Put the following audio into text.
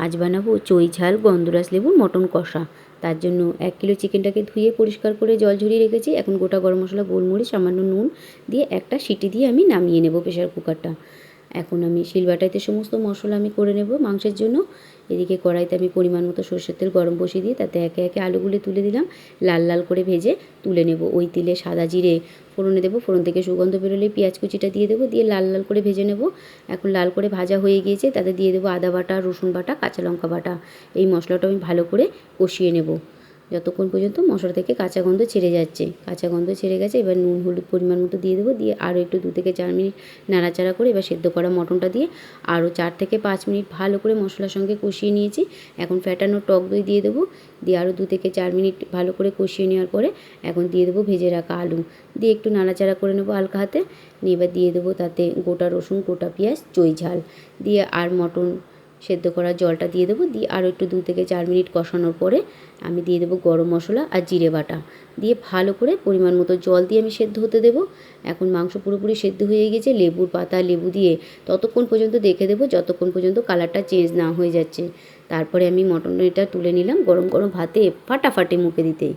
আজ বানাবো চই ঝাল গন্ধরাজ লেবুর মটন কষা। তার জন্য 1 কিলো চিকেনটাকে ধুয়ে পরিষ্কার করে জল ঝরিয়ে রেখেছি। এখন গোটা গরম মশলা, গোলমরিচ, সামান্য নুন দিয়ে একটা সিটি দিয়ে আমি নামিয়ে নেব প্রেশার কুকারটা। এখন আমি শিলবাটাইতে সমস্ত মশলা আমি করে নেব মাংসের জন্য। এদিকে কড়াইতে আমি পরিমাণ মতো সরষের তেল গরম বসিয়ে দিয়ে তাতে একে একে আলুগুলো তুলে দিলাম, লাল লাল করে ভেজে তুলে নেব। ওই তেলে সাদা জিরে ফোড়নে দেবো, ফোড়ন থেকে সুগন্ধ বেরোলেই পেঁয়াজ কুচিটা দিয়ে দেবো, দিয়ে লাল লাল করে ভেজে নেব। এখন লাল করে ভাজা হয়ে গিয়েছে, তাতে দিয়ে দেবো আদা বাটা, রসুন বাটা, কাঁচা লঙ্কা বাটা। এই মশলাটা আমি ভালো করে কষিয়ে নেব যতক্ষণ পর্যন্ত মশলা থেকে কাঁচা গন্ধ ছেড়ে যাচ্ছে। কাঁচা গন্ধ ছেড়ে গেছে, এবার নুন হলুদ পরিমাণ মতো দিয়ে দেবো, দিয়ে আরও একটু 2 থেকে 4 মিনিট নাড়াচাড়া করে এবার সেদ্ধ করা মটনটা দিয়ে আরও 4 থেকে 5 মিনিট ভালো করে মশলার সঙ্গে কষিয়ে নিয়েছি। এখন ফ্যাটানো টক দই দিয়ে দেবো, দিয়ে আরও 2 থেকে 4 মিনিট ভালো করে কষিয়ে নেওয়ার পরে এখন দিয়ে দেবো ভেজে রাখা আলু, দিয়ে একটু নাড়াচাড়া করে নেবো হালকা হাতে। নিয়ে এবার দিয়ে দেবো তাতে গোটা রসুন, গোটা পেঁয়াজ, চই ঝাল দিয়ে আর মটন সেদ্ধ করা জলটা দিয়ে দেবো, দিয়ে আরও একটু 2 থেকে 4 মিনিট কষানোর পরে আমি দিয়ে দেবো গরম মশলা আর জিরে বাটা, দিয়ে ভালো করে পরিমাণ মতো জল দিয়ে আমি সেদ্ধ হতে দেবো। এখন মাংস পুরোপুরি সেদ্ধ হয়ে গেছে। লেবুর পাতা, লেবু দিয়ে ততক্ষণ পর্যন্ত দেখে দেবো যতক্ষণ পর্যন্ত কালারটা চেঞ্জ না হয়ে যাচ্ছে। তারপরে আমি মটনটা তুলে নিলাম, গরম গরম ভাতে ফাটাফাটি মুখে দিতে।